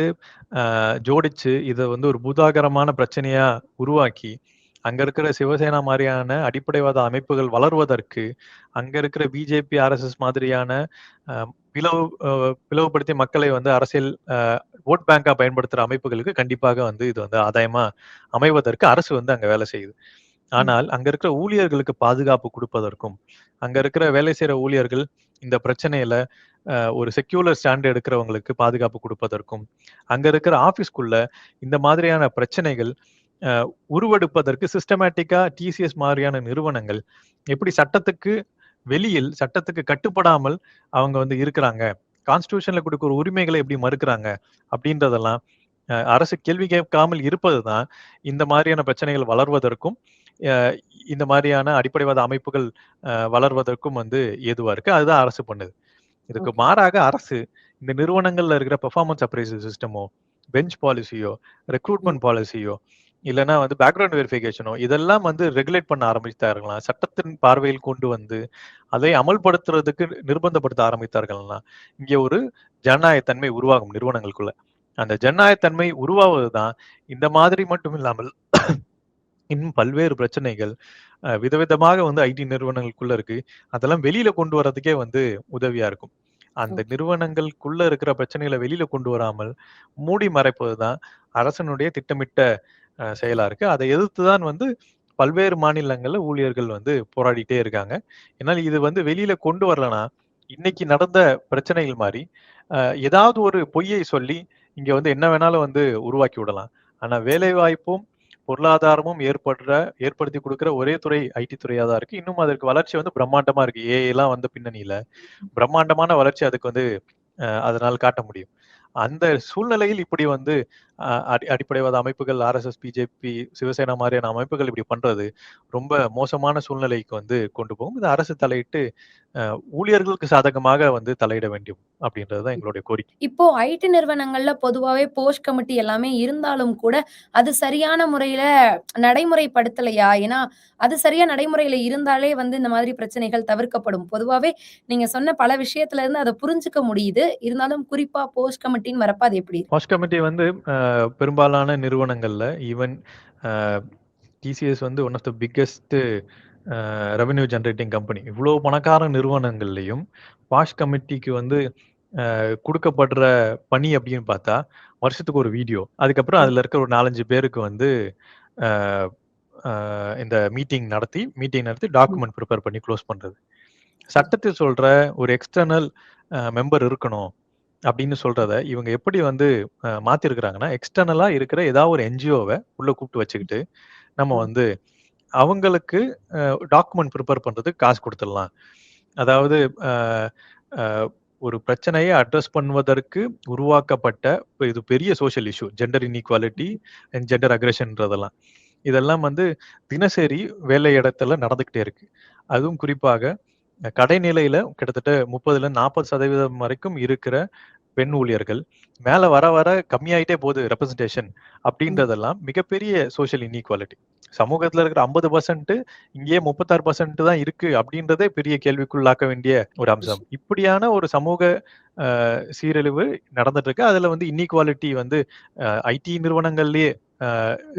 ஜோடிச்சு இத வந்து ஒரு பூதாகரமான பிரச்சனையா உருவாக்கி, அங்க இருக்கிற சிவசேனா மாரியான அடிப்படைவாத அமைப்புகள் வளர்வதற்கு, அங்க இருக்கிற பிஜேபி, ஆர்எஸ்எஸ் மாதிரியான அ பிளவு பிளவுபடுத்தி மக்களை வந்து அரசியல் வோட் பேங்கா பயன்படுத்துற அமைப்புகளுக்கு கண்டிப்பாக வந்து இது வந்து ஆதாயமா அமைவதற்கு அரசு வந்து அங்க வேலை செய்யுது. ம். ஆனால் அங்க இருக்கிற ஊழியர்களுக்கு பாதுகாப்பு குடுப்பதற்கும், அங்க இருக்கிற வேலை செய்ற ஊழியர்கள் இந்த பிரச்சனையில ஒரு செக்யூலர் ஸ்டாண்ட் எடுக்கிறவங்களுக்கு பாதுகாப்பு குடுப்பதற்கும், அங்க இருக்கிற ஆஃபீஸ்க்குள்ள இந்த மாதிரியான பிரச்சனைகள் அ உருவெடுப்பதற்கு சிஸ்டமேட்டிக்கா டிசிஎஸ் மாரியான நிறுவனங்கள் எப்படி சட்டத்துக்கு வெளியில், சட்டத்துக்கு கட்டுப்படாமல் அவங்க வந்து இருக்கிறாங்க. கான்ஸ்டிடியூஷன்ல குடுக்குற உரிமைகளை எப்படி மறுக்கிறாங்க? அப்படின்றதெல்லாம் அரசு கேள்வி கேட்காமல் இருப்பது தான் இந்த மாதிரியான பிரச்சனைகள் வளர்வதற்கும், அ இந்த மாதிரியான அடிப்படைவாத அமைப்புகள் வளர்வதற்கும் வந்து ஏதுவா இருக்கு. அதுதான் அரசு பண்ணுது. இதுக்கு ஓகே. மாறாக அரசு இந்த நிறுவனங்கள்ல இருக்கிற பெர்ஃபார்மன்ஸ் அப்ரைசல் சிஸ்டமோ, பெஞ்ச் பாலிசியோ, ம். ரெக்ரூட்மென்ட் பாலிசியோ, இல்லன்னா வந்து பேக்கிரவுண்ட் வெரிஃபிகேஷனோ இதெல்லாம் வந்து ரெகுலேட் பண்ண ஆரம்பித்தார்களா, சட்டத்தின் பார்வையில் கொண்டு வந்து அதை அமல்படுத்துறதுக்கு நிர்பந்தப்படுத்த ஆரம்பித்தார்கள்னா, இங்கே ஒரு ஜனநாயகத்தன்மை உருவாகும் நிறுவனங்களுக்குள்ள. அந்த ஜனநாயகத்தன்மை உருவாவது தான் இந்த மாதிரி மட்டும் இல்லாமல் இன்னும் பல்வேறு பிரச்சனைகள் விதவிதமாக வந்து ஐடி நிறுவனங்களுக்குள்ள இருக்கு. அதெல்லாம் வெளியில கொண்டு வரதுக்கே வந்து உதவியா இருக்கும். அந்த ஓகே. நிறுவனங்களுக்குள்ள இருக்கிற பிரச்சனைகள வெளியில கொண்டு வராமல், மூடி மறைப்பது தான் அரசனுடைய திட்டமிட்ட செயலா இருக்கு. அதை எதிர்த்து தான் வந்து பல்வேறு மாநிலங்கள்ல ஊழியர்கள் வந்து போராடிட்டே இருக்காங்க. என்னால இது வந்து வெளியில கொண்டு வரலனா, இன்னைக்கு நடந்த பிரச்சனைகள் மாரி, அ ஏதாவது ஒரு பொய்யை சொல்லி, இங்க வந்து என்ன வேணாலும் வந்து உருவாக்கி விடலாம். ஆனா வேலைவாய்ப்பும், பொருளாதாரமும் ஏற்படுத்தி குடுக்குற ஒரே துறை ஐடி துறையா தான் இருக்கு. இன்னும் அதற்கு வளர்ச்சி வந்து பிரம்மாண்டமா இருக்கு. ஏஐலாம் வந்த பின்னணியில, பிரம்மாண்டமான வளர்ச்சி அதுக்கு வந்து அதனால காட்ட முடியும். அந்த சூழ்நிலையில் இப்படி வந்து அடிப்படைவாத அமைப்புகள் ஆர்எஸ்எஸ், பிஜேபி, சிவசேனா மாரியான அமைப்புகள் இப்படி பண்றது, ரொம்ப மோசமான சூழ்நிலைக்கு வந்து கொண்டு போகும். இது அரசு தலையிட்டு அ ஊழியர்களுக்கு சாதகமாக வந்து தலையிட வேண்டும் அப்படின்றது தான் எங்களுடைய கோரிக்கை. இப்போ ஐடி நிறுவனங்கள்ல பொதுவாவே போஸ்ட் கமிட்டி எல்லாமே இருந்தாலும் கூட, அது சரியான முறையில நடைமுறைப்படுத்தலையா? ஏன்னா, அது சரியா நடைமுறையில இருந்தாலே வந்து இந்த மாதிரி பிரச்சனைகள் தவிர்க்கப்படும். பொதுவாவே நீங்க சொன்ன பல விஷயத்துல இருந்து அத புரிஞ்சுக்க முடியுது. இருந்தாலும் குறிப்பா போஸ்ட் கமிட்டின்னு வரப்ப அது எப்படி இருக்கு? வாஷ் கமிட்டி வந்து பெரும்பாலான நிறுவனங்கள்ல ஈவன் அ டிசிஎஸ் வந்து one of the biggest revenue generating company. இவ்ளோ பணக்கார நிறுவனங்கள்லயும் வாஷ் கமிட்டிக்கு வந்து குடுக்கப்படுற பணி அப்படின்னு பார்த்தா, வருஷத்துக்கு ஒரு வீடியோ. அதுக்கப்புறம் அதுல இருக்க ஒரு 4, 5 பேருக்கு வந்து அ அ இந்த மீட்டிங் நடத்தி ம். டாக்குமெண்ட் பிரிப்பேர் பண்ணி குளோஸ் பண்றது. சரி. சட்டத்தில் சொல்ற ஒரு எக்ஸ்டர்னல் மெம்பர் இருக்கணும். அப்படின்னு சொல்றத இவங்க எப்படி வந்து மாத்திருக்கிறாங்கன்னா, எக்ஸ்டர்னலா இருக்கிற ஏதாவது ஒரு என்ஜிஓவ உள்ள கூப்பிட்டு வச்சுக்கிட்டு, நம்ம ம். வந்து அவங்களுக்கு டாக்குமெண்ட் பிரிப்பேர் பண்றதுக்கு காசு குடுத்துடலாம். அதாவது அ அ ஒரு பிரச்சனைய அட்ரஸ் பண்ணுவதற்கு உருவாக்கப்பட்ட இப்ப இது பெரிய social issue. Gender inequality and gender அக்ரெஷன்றதெல்லாம். இதெல்லாம் வந்து தினசரி வேலை இடத்துல நடந்துகிட்டே இருக்கு. அதுவும் குறிப்பாக கடைநிலையில கிட்டத்தட்ட 30ல 40% வரைக்கும் இருக்கிற பெண் ஊழியர்கள். மேல வர வர கம்மியாயிட்டே போது ரெப்ரசன்டேஷன் ம். அப்படின்றதெல்லாம் மிகப்பெரிய சோசியல் இன்இக்வாலிட்டி. சமூகத்துல இருக்கிற 50% இங்கேயே 36% தான் இருக்கு அப்படின்றதே பெரிய கேள்விக்குள்ளாக்க வேண்டிய ஒரு அம்சம். விஷயம். இப்படியான ஒரு சமூக சீரழிவு நடந்துட்டு இருக்கு. அதுல வந்து இன்இக்வாலிட்டி வந்து ஐடி நிறுவனங்கள்லயே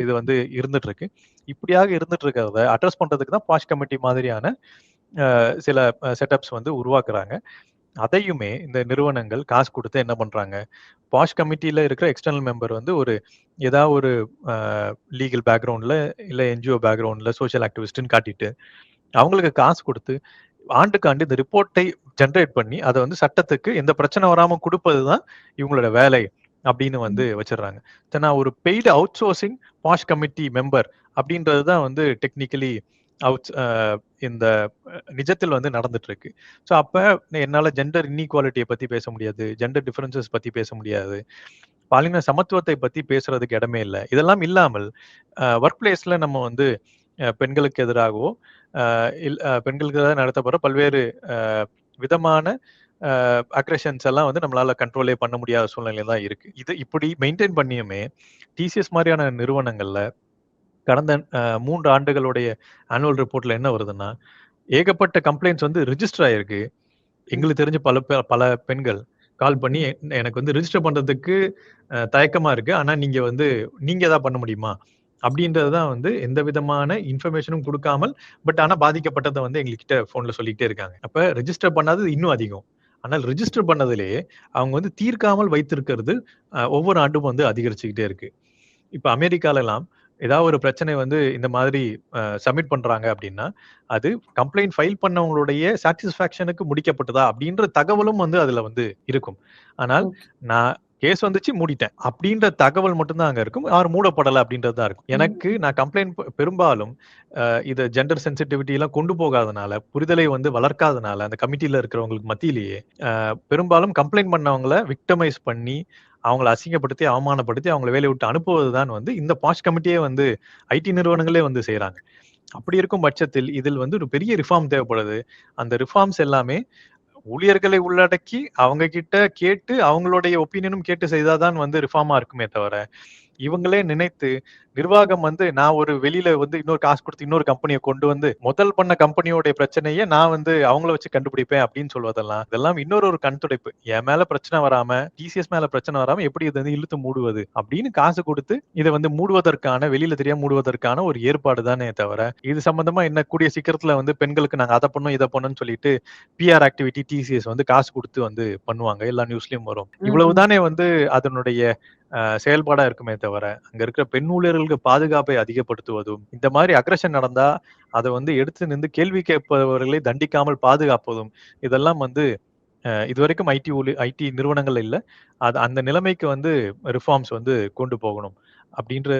இது வந்து இருந்துட்டு இருக்கு. இப்படியாக இருந்துட்டு இருக்கிறத அட்ரஸ் பண்றதுக்கு தான் பாஷ் கமிட்டி மாதிரியான சில செட்டப்ஸ் வந்து உருவாக்குறாங்க. அதையுமே இந்த நிறுவனங்கள் காசு குடுத்து என்ன பண்றாங்க, பாஷ் கமிட்டில இருக்கிற எக்ஸ்டர்னல் மெம்பர் வந்து ஏதாவது ஒரு அ லீகல் பேக்கிரவுண்ட்ல, இல்ல என்ஜிஓ பேக்கிரவுண்ட்ல சோசியல் ஆக்டிவிஸ்ட்ன்னு காட்டிட்டு, அவங்களுக்கு காசு குடுத்து, ஆண்டுக்கு ஆண்டு இந்த ரிப்போர்ட்டை ஜெனரேட் பண்ணி, அத வந்து சட்டத்துக்கு எந்த பிரச்சனை வராம குடுப்பது தான் இவங்களோட வேலை அப்படின்னு வந்து ம். வச்சுடுறாங்க. நான் ஒரு paid outsourcing POSH committee member அப்படின்றது தான் வந்து டெக்னிக்கலி அவுட்ஸ் இந்த நிஜத்தில் வந்து நடந்துட்டு இருக்கு. அப்ப என்னால ஜெண்டர் இன்இக்வாலிட்டிய பத்தி பேச முடியாது. ஜெண்டர் டிஃபரன்ஸஸ் பத்தி பேச முடியாது. பாலின சமத்துவத்தை பத்தி பேசுறதுக்கு இடமே இல்ல. இதெல்லாம் இல்லாமல் ஒர்க் பிளேஸ்ல நம்ம வந்து பெண்களுக்கு எதிராகவோ, பெண்களுக்கு எதிராக நடத்தப்படுற பல்வேறு விதமான அக்ரஷன்ஸ் எல்லாம் வந்து நம்மளால கண்ட்ரோலே பண்ண முடியாத சூழ்நிலை தான் இருக்கு. இது இப்படி மெயின்டெயின் பண்ணியுமே, டிசிஎஸ் மாரியான நிறுவனங்கள்ல கடந்த 3 ஆண்டுகளுடைய ஆனுவல் ரிப்போர்ட்ல என்ன வருதுன்னா, ஏகப்பட்ட கம்ப்ளைண்ட்ஸ் வந்து ரிஜிஸ்டர் ஆயிருக்கு. ம். எங்களுக்கு தெரிஞ்ச பல பெண்கள் கால் பண்ணி, எனக்கு வந்து ரிஜிஸ்டர் பண்றதுக்கு தயக்கமா இருக்கு. ஆனா நீங்க ஏதாவது பண்ண முடியுமா? அப்படின்றது தான் வந்து எந்த விதமான இன்ஃபர்மேஷனும் குடுக்காமல், ஆனா பாதிக்கப்பட்டத வந்து எங்ககிட்ட ஃபோன்ல சொல்லிக்கிட்டே இருக்காங்க. அப்ப ரிஜிஸ்டர் பண்ணாதது இன்னும் அதிகம். ஆனால் ரிஜிஸ்டர் பண்ணதிலேயே அவங்க வந்து தீர்க்காமல் வைத்திருக்கிறது ஒவ்வொரு ஆண்டும் வந்து அதிகரிச்சுக்கிட்டே இருக்கு. இப்ப அமெரிக்காலலாம் ஏதாவது ஒரு பிரச்சனை வந்து இந்த மாதிரி சப்மிட் பண்றாங்க அப்படின்னா, அது கம்ப்ளைண்ட் ஃபைல் பண்ணவங்களுடைய சாட்டிஸ்ஃபாக்ஷனுக்கு முடிக்கப்பட்டதா அப்படின்ற தகவலும் வந்து அதுல வந்து இருக்கும். ஆனால் ஓகே. நான் கேஸ் வந்துச்சு மூடிட்டேன். அப்படின்ற தகவல் மட்டும் தான் அங்க இருக்கும். ஆர் மூடப்படல அப்படின்றது தான் இருக்கும். எனக்கு ம். நான் கம்ப்ளைண்ட் பெரும்பாலும் இத ஜெண்டர் சென்சிட்டிவிட்டி எல்லாம் கொண்டு போகாதனால, புரிதலை வந்து வளர்க்காதனால, அந்த கமிட்டில இருக்கிறவங்களுக்கு மத்தியிலேயே பெரும்பாலும் கம்ப்ளைண்ட் பண்ணவங்கள விக்டிமைஸ் பண்ணி, அவங்கள அசிங்கப்படுத்தி, அவமானப்படுத்தி அவங்கள வேலைய விட்டு அனுப்புவது தான் வந்து இந்த பாஷ் கமிட்டியே வந்து ஐடி நிறுவனங்களே வந்து செய்றாங்க. அப்படி இருக்கும் பட்சத்தில் இதில் வந்து ஒரு பெரிய ரிஃபார்ம் தேவைப்படுது. அந்த ரிஃபார்ம்ஸ் எல்லாமே ஊழியர்களை உள்ளடக்கி அவங்க கிட்ட கேட்டு அவங்களுடைய ஒப்பீனியனும் கேட்டு செய்தா தான் வந்து ரிஃபார்மா இருக்குமே தவிர, இவங்களே நினைத்து நிர்வாகம் வந்து நான் ஒரு வெளியில வந்து இன்னொரு காசு குடுத்து இன்னொரு கம்பெனிய கொண்டு வந்து முதல் பண்ண கம்பெனியோட பிரச்சனைய நான் வந்து அவங்கள வச்சு கண்டுபிடிப்பேன் அப்படின்னு சொல்வதெல்லாம், இதெல்லாம் இன்னொரு கண் துடைப்பு. என் மேல பிரச்சனை வராம, டிசிஎஸ் மேல பிரச்சனை வராம எப்படி இத வந்து இழுத்து மூடுவது? அப்படின்னு காசு குடுத்து இத வந்து மூடுவதற்கான வெளியில தெரியாம மூடுவதற்கான ஒரு ஏற்பாடு தானே தவிர, இது சம்பந்தமா என்ன கூடிய சீக்கிரத்துல வந்து பெண்களுக்கு நாங்க அத பண்ணோம், இத பண்ணோம்னு சொல்லிட்டு பிஆர் ஆக்டிவிட்டி டிசிஎஸ் வந்து காசு குடுத்து வந்து பண்ணுவாங்க. எல்லா நியூஸ்லயும் வரும். ம். ம். இவ்வளவுதானே வந்து அதனுடைய செயல்பாடா இருக்குமே தவிர, அங்க இருக்கிற பெண் ஊழியர்களுக்கு பாதுகாப்பை அதிகப்படுத்துவதும், இந்த மாரி அக்ரஷன் நடந்தா, அத வந்து எடுத்து நின்று கேள்வி கேட்பவர்களை தண்டிக்காமல் பாதுகாப்பதும், இதெல்லாம் வந்து இதுவரைக்கும் ஐடி நிறுவனங்கள் இல்ல. அந்த நிலைமைக்கு வந்து ரிஃபார்ம்ஸ் வந்து கொண்டு போகணும். அப்படின்ற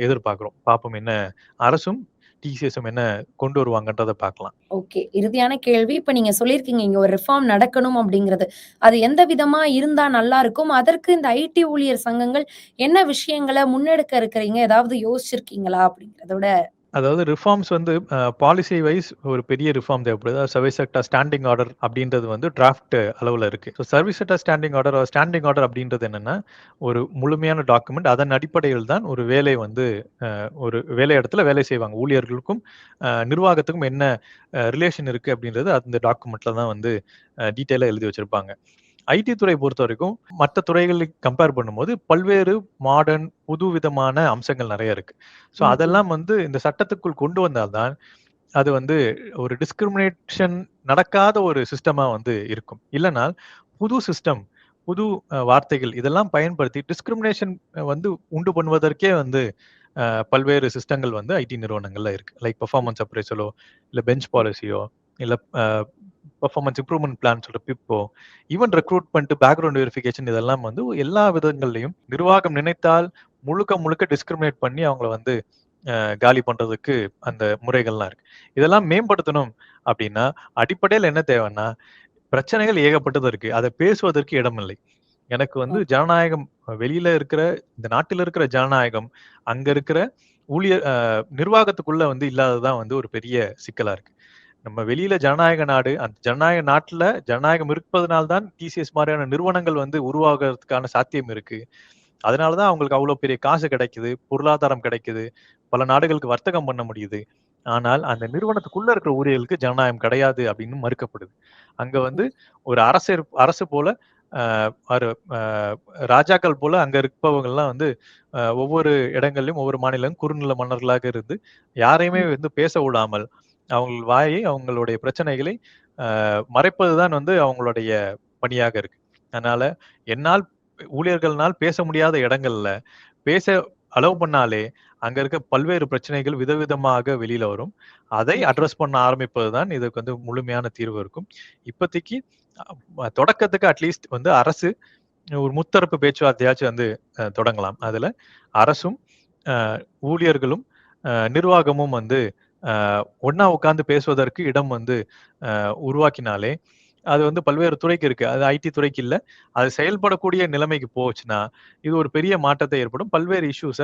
எதிர்பார்க்கிறோம். பார்ப்போம் என்ன அரசும், டிசிஎஸும் என்ன கொண்டு வருவாங்கன்றத பார்க்கலாம். ஓகே. இறுதியான கேள்வி. இப்ப நீங்க சொல்லியிருக்கீங்க, இங்க ஒரு ரிஃபார்ம் நடக்கணும் அப்படிங்கிறது. அது எந்த விதமா இருந்தா நல்லா இருக்கும்? அதற்கு இந்த ஐடி ஊழியர் சங்கங்கள் என்ன விஷயங்கள முன்னெடுக்க இருக்கிறீங்க? ஏதாவது யோசிச்சிருக்கீங்களா? அப்படிங்கிறதோட அதாவது ரிஃபார்ம்ஸ் வந்து பாலிசி வைஸ் ஒரு பெரிய ரிஃபார்ம் தேவைப்படுது. சர்வீஸ் செக்டார் ஸ்டாண்டிங் ஆர்டர் அப்படின்றது வந்து டிராஃப்ட் அளவுல இருக்கு. So service sector standing order அப்படின்றது என்னன்னா, ஒரு முழுமையான டாக்குமெண்ட். அதன் அடிப்படையில் தான் ஒரு வேலை வந்து ஒரு வேலை இடத்துல வேலை செய்வாங்க. ஊழியர்களுக்கும், நிர்வாகத்துக்கும் என்ன ரிலேஷன் இருக்கு அப்படின்றது அந்த டாக்குமெண்ட்ல தான் வந்து டீட்டெயிலா எழுதி வச்சிருப்பாங்க. ஐடி துறை பொறுத்தவரைக்கும் மத்த துறைகளை கம்பேர் பண்ணும்போது பல்வேறு மாடர்ன் புதுவிதமான அம்சங்கள் நெறைய இருக்கு. ஸோ ம், ம். அதெல்லாம் வந்து இந்த சட்டத்துக்குள் கொண்டு வந்தால் தான், அது வந்து ஒரு டிஸ்கிரிமினேஷன் நடக்காத ஒரு சிஸ்டமா வந்து இருக்கும். இல்லனால் புது சிஸ்டம், புது வார்த்தைகள் இதெல்லாம் பயன்படுத்தி டிஸ்கிரிமினேஷன் வந்து உண்டு பண்ணுவதற்கே வந்து பல்வேறு சிஸ்டங்கள் வந்து ஐடி நிறுவனங்கள்ல இருக்கு. லைக் பெர்ஃபார்மன்ஸ் அப்ரைசலோ, இல்ல பெஞ்ச் பாலிசியோ, இல்ல பெர்ஃபார்மன்ஸ் இம்ப்ரூவ்மென்ட் பிளான் சொல்ற பிப்போ, ஈவன் ரெக்ரூட்மென்ட், பேக்ரவுண்ட் வெரிஃபிகேஷன் இதெல்லாம் வந்து எல்லா விதங்கள்லயும் நிர்வாகம் நினைத்தால் முழுக்க முழுக்க டிஸ்கிரிமினேட் பண்ணி அவங்கள வந்து காலி பண்றதுக்கு அந்த முறைகள்லாம் இருக்கு. இதெல்லாம் மேம்படுத்தணும் அப்படின்னா, அடிப்படையில என்ன தேவைன்னா, பிரச்சனைகள் ஏகப்பட்டது இருக்கு. அத பேசுவதற்கு இடமில்லை. எனக்கு வந்து ஓகே. ஜனநாயகம் வெளியில இருக்கிற இந்த நாட்டில இருக்கிற ஜனநாயகம், அங்க இருக்கிற ஊழியர் நிர்வாகத்துக்குள்ள வந்து இல்லாதது தான் வந்து ஒரு பெரிய சிக்கலா இருக்கு. நம்ம வெளியில ஜனநாயக நாடு. அந்த ஜனநாயக நாட்டுல ஜனநாயகம் இருப்பதனால தான் டிசிஎஸ் மாரியான நிறுவனங்கள் வந்து உருவாகுறதுக்கான சாத்தியம் இருக்கு. அதனால தான் அவங்களுக்கு அவ்வளோ பெரிய காசு கிடைக்குது, பொருளாதாரம் கிடைக்குது, பல நாடுகளுக்கு வர்த்தகம் பண்ண முடியுது. ஆனால் அந்த நிறுவனத்துக்குள்ள இருக்கிற ஊழியர்களுக்கு ஜனநாயகம் கிடையாது அப்படின்னு மறுக்கப்படுது. அங்க வந்து ஒரு அரசு போல ஒரு ராஜாக்கள் போல அங்க இருப்பவங்கலாம் வந்து ஒவ்வொரு இடங்கள்லயும், ஒவ்வொரு மாநிலம் குறுநில மன்னர்களாக இருந்து, யாரையுமே ம். வந்து பேச விடாமல், அவங்கள் வாயை, அவங்களுடைய பிரச்சனைகளை மறைப்பது தான் வந்து அவங்களுடைய பணியாக இருக்கு. அதனால என்னால் ஊழியர்கள்னால் பேச முடியாத இடங்கள்ல பேச அலோவ் பண்ணாலே, அங்க இருக்க பல்வேறு பிரச்சனைகள் விதவிதமாக வெளியில வரும். அதை ஓகே. அட்ரஸ் பண்ண ஆரம்பிப்பது தான் இதுக்கு வந்து முழுமையான தீர்வு இருக்கும். இப்போதைக்கு தொடக்கத்துக்கு அட்லீஸ்ட் வந்து அரசு ஒரு முத்தரப்பு பேச்சுவார்த்தையாச்சும் வந்து தொடங்கலாம். அதுல அரசும், அ ஊழியர்களும், நிர்வாகமும் வந்து ஒண்ணா உட்கார்ந்து பேசுவதற்கு இடம் வந்து உருவாக்கினாலே, அது வந்து பல்வேறு துறைக்கு இருக்கு. அது ஐடி துறைக்கு இல்ல. அது செயல்படக்கூடிய நிலைமைக்கு போச்சுன்னா, இது ஒரு பெரிய மாற்றத்தை ஏற்படும். பல்வேறு இஷ்யூஸ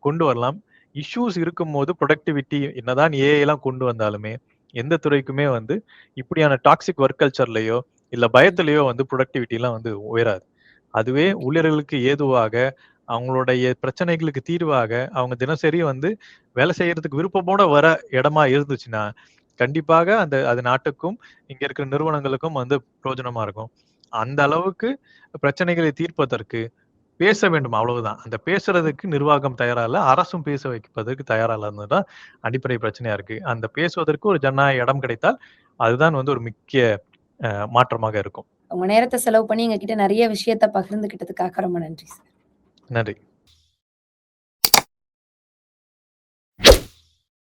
கொண்டு வரலாம். இஷ்யூஸ் இருக்கும்போது புரொடக்டிவிட்டி என்னதான் ஏஐலாம் கொண்டு வந்தாலுமே, எந்த துறைக்குமே வந்து இப்படியான டாக்ஸிக் வொர்க் கல்ச்சர்லயோ, இல்ல பயத்திலயோ வந்து புரொடக்டிவிட்டிலாம் வந்து உயராது. அதுவே கண்டிப்பா. ஊழியர்களுக்கு ஏதுவாக, அவங்களுடைய பிரச்சனைகளுக்கு தீர்வாக, அவங்க தினசரி வந்து வேலை செய்யறதுக்கு விருப்பமோட வர இடமா இருந்துச்சுன்னா, கண்டிப்பாக அது நாட்டுக்கும், இங்க இருக்கிற நிறுவனங்களுக்கும் வந்து பிரயோஜனமா இருக்கும். அந்த அளவுக்கு பிரச்சனைகளை தீர்ப்பதற்கு பேச வேண்டும் அவ்வளவுதான். அந்த பேசுறதுக்கு நிர்வாகம் தயாரா இல்ல. அரசும் பேச வைப்பதற்கு தயாரா இல்லாதது தான் அடிப்படை பிரச்சனையா இருக்கு. அந்த பேசுவதற்கு ஒரு ஜனநாயக இடம் கிடைத்தால், அதுதான் வந்து ஒரு முக்கிய மாற்றமாக இருக்கும். உங்க நேரத்த செலவு பண்ணி எங்ககிட்ட நெறைய விஷயத்த பகிர்ந்துக்கிட்டதுக்காக ரொம்ப நன்றி சார். நன்றி.